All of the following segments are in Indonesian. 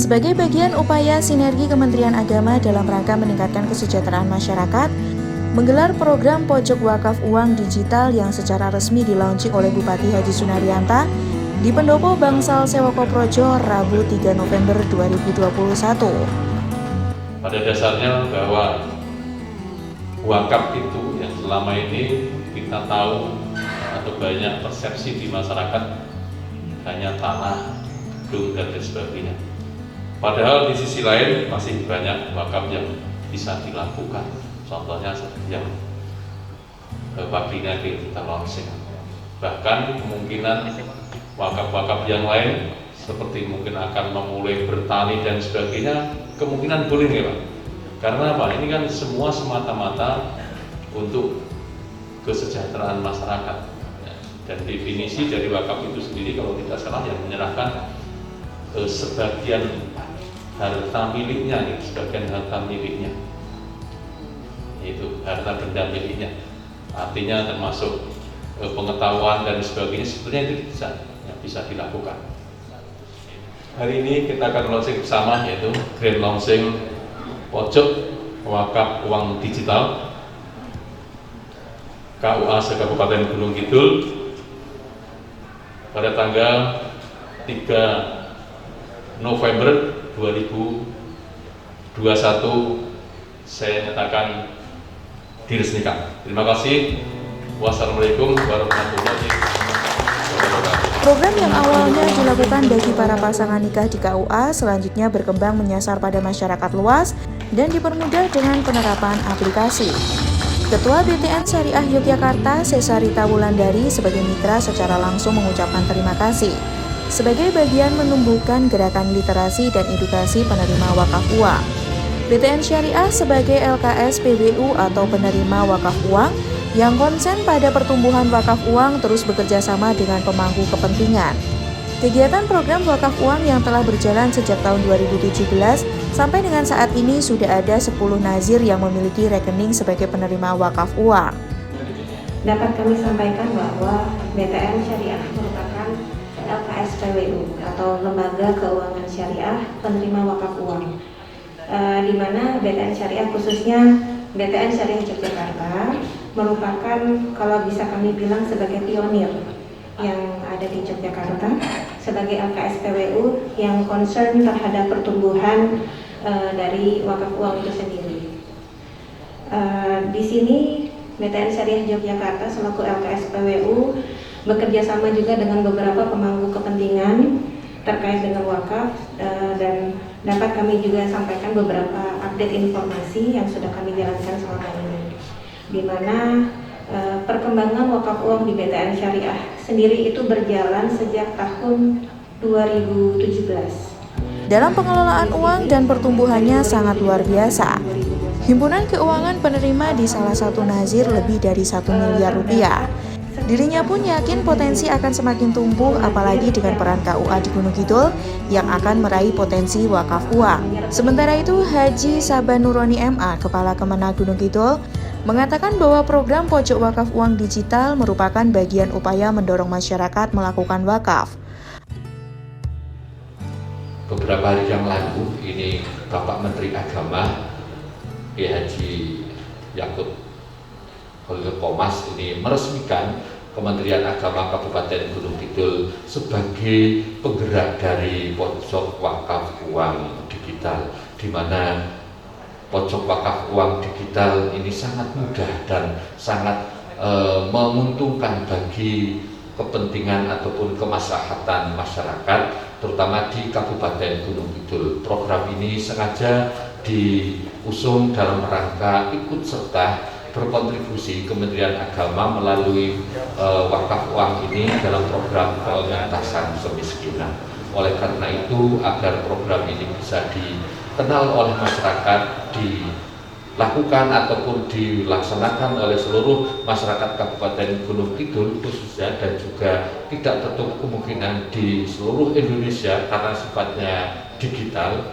Sebagai bagian upaya sinergi Kementerian Agama dalam rangka meningkatkan kesejahteraan masyarakat, menggelar program Pojok Wakaf Uang Digital yang secara resmi dilaunching oleh Bupati Haji Sunarianta di Pendopo Bangsal Sewoko Projo, Rabu 3 November 2021. Pada dasarnya bahwa wakaf itu yang selama ini kita tahu atau banyak persepsi di masyarakat hanya tanah, gedung, dan lain sebagainya. Padahal di sisi lain masih banyak wakaf yang bisa dilakukan. Contohnya seperti yang pagi ini kita launching. Bahkan kemungkinan wakaf-wakaf yang lain seperti mungkin akan memulai bertani dan sebagainya, kemungkinan boleh nih Pak. Karena apa? Ini kan semua semata-mata untuk kesejahteraan masyarakat. Dan definisi dari wakaf itu sendiri kalau tidak salah yang menyerahkan sebagian harta miliknya, sebagian harta miliknya, yaitu harta benda miliknya. Artinya termasuk pengetahuan dan sebagainya, sebetulnya itu bisa dilakukan. Hari ini kita akan launching bersama, yaitu grand launching Pojok Wakaf Uang Digital KUA se-Kabupaten Gunung Kidul pada tanggal 3 November 2021 saya nyatakan diresmikan. Terima kasih. Wassalamualaikum warahmatullahi wabarakatuh. Program yang awalnya dilakukan bagi para pasangan nikah di KUA selanjutnya berkembang menyasar pada masyarakat luas dan dipermudah dengan penerapan aplikasi. Ketua BTN Syariah Yogyakarta, Cesarita Wulandari sebagai mitra secara langsung mengucapkan terima kasih sebagai bagian menumbuhkan gerakan literasi dan edukasi penerima wakaf uang. BTN Syariah sebagai LKS PBU atau penerima wakaf uang yang konsen pada pertumbuhan wakaf uang terus bekerja sama dengan pemangku kepentingan. Kegiatan program wakaf uang yang telah berjalan sejak tahun 2017 sampai dengan saat ini sudah ada 10 nazir yang memiliki rekening sebagai penerima wakaf uang. Dapat kami sampaikan bahwa BTN Syariah merupakan LKS PBU atau Lembaga Keuangan Syariah Penerima Wakaf Uang, di mana BTN Syariah khususnya BTN Syariah Yogyakarta merupakan, kalau bisa kami bilang, sebagai pionir yang ada di Yogyakarta sebagai LKS PBU yang concern terhadap pertumbuhan dari wakaf uang itu sendiri. Di sini BTN Syariah Yogyakarta selaku LKS PBU bekerja sama juga dengan beberapa pemangku kepentingan terkait dengan wakaf, dan dapat kami juga sampaikan beberapa update informasi yang sudah kami jalankan selama ini, di mana perkembangan wakaf uang di BTN Syariah sendiri itu berjalan sejak tahun 2017. Dalam pengelolaan uang dan pertumbuhannya sangat luar biasa. Himpunan keuangan penerima di salah satu nazir lebih dari 1 miliar rupiah. Dirinya pun yakin potensi akan semakin tumbuh, apalagi dengan peran KUA di Gunung Kidul yang akan meraih potensi wakaf uang. Sementara itu, Haji Sabanuroni MA, Kepala Kemenag Gunung Kidul, mengatakan bahwa program Pojok Wakaf Uang Digital merupakan bagian upaya mendorong masyarakat melakukan wakaf. Beberapa hari yang lalu, ini Bapak Menteri Agama, Haji Yakut Khalil Qomas ini meresmikan Kementerian Agama Kabupaten Gunung Kidul sebagai penggerak dari Pojok Wakaf Uang Digital, di mana Pojok Wakaf Uang Digital ini sangat mudah dan sangat menguntungkan bagi kepentingan ataupun kemaslahatan masyarakat, terutama di Kabupaten Gunung Kidul. Program ini sengaja diusung dalam rangka ikut serta berkontribusi Kementerian Agama melalui wakaf uang ini dalam program pengentasan kemiskinan. Oleh karena itu, agar program ini bisa dikenal oleh masyarakat, dilakukan ataupun dilaksanakan oleh seluruh masyarakat Kabupaten Gunung Kidul khususnya, dan juga tidak tertutup kemungkinan di seluruh Indonesia karena sifatnya digital,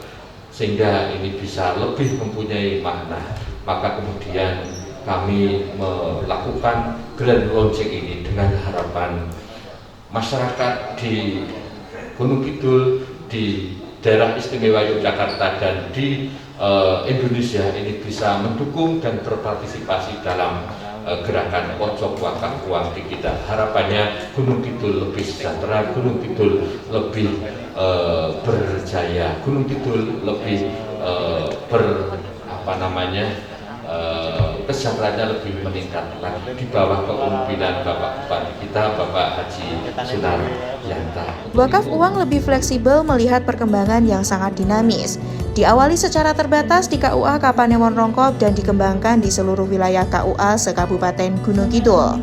sehingga ini bisa lebih mempunyai makna. Maka kemudian kami melakukan grand launching ini dengan harapan masyarakat di Gunung Kidul, di daerah istimewa Yogyakarta dan di Indonesia ini bisa mendukung dan berpartisipasi dalam gerakan pojok wakaf uang di kita. Harapannya Gunung Kidul lebih sejahtera, Gunung Kidul lebih berjaya, Gunung Kidul lebih kesejahteraannya lebih meningkat lagi di bawah kepemimpinan Bapak Bupati kita, Bapak Haji Sunaryanto. Wakaf uang lebih fleksibel melihat perkembangan yang sangat dinamis. Diawali secara terbatas di KUA Kapanewon Rongkop dan dikembangkan di seluruh wilayah KUA se-Kabupaten Gunung Kidul.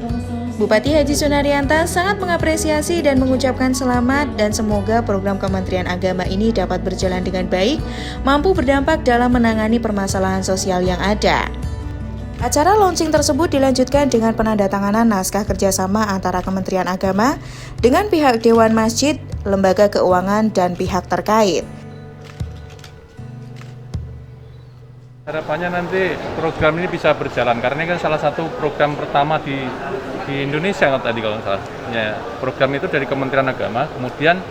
Bupati Haji Sunaryanto sangat mengapresiasi dan mengucapkan selamat dan semoga program Kementerian Agama ini dapat berjalan dengan baik, mampu berdampak dalam menangani permasalahan sosial yang ada. Acara launching tersebut dilanjutkan dengan penandatanganan naskah kerjasama antara Kementerian Agama dengan pihak Dewan Masjid, lembaga keuangan, dan pihak terkait. Harapannya nanti program ini bisa berjalan karena ini kan salah satu program pertama di Indonesia tadi kalau salah. Ya, program itu dari Kementerian Agama, kemudian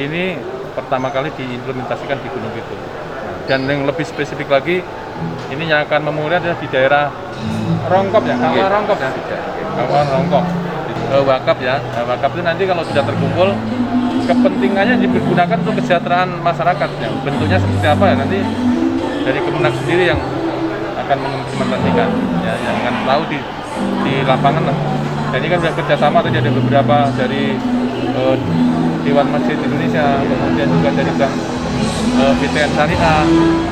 ini pertama kali diimplementasikan di Gunung Kidul. Dan yang lebih spesifik lagi, ini yang akan memulai adalah di daerah Rongkop ya, KUA Rongkop ya, KUA Rongkop. Wakaf ya, wakaf itu nanti kalau sudah terkumpul, kepentingannya digunakan untuk kesejahteraan masyarakat. Ya. Bentuknya seperti apa ya nanti dari Kemenak sendiri yang akan mengimplementasikan, ya, yang akan tahu di lapangan lah. Dan ini kan sudah kerjasama tadi ada beberapa dari Dewan Masjid Indonesia, kemudian juga dari Bank BTN Syariah.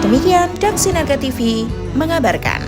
Demikian, Dan Sinerga TV mengabarkan.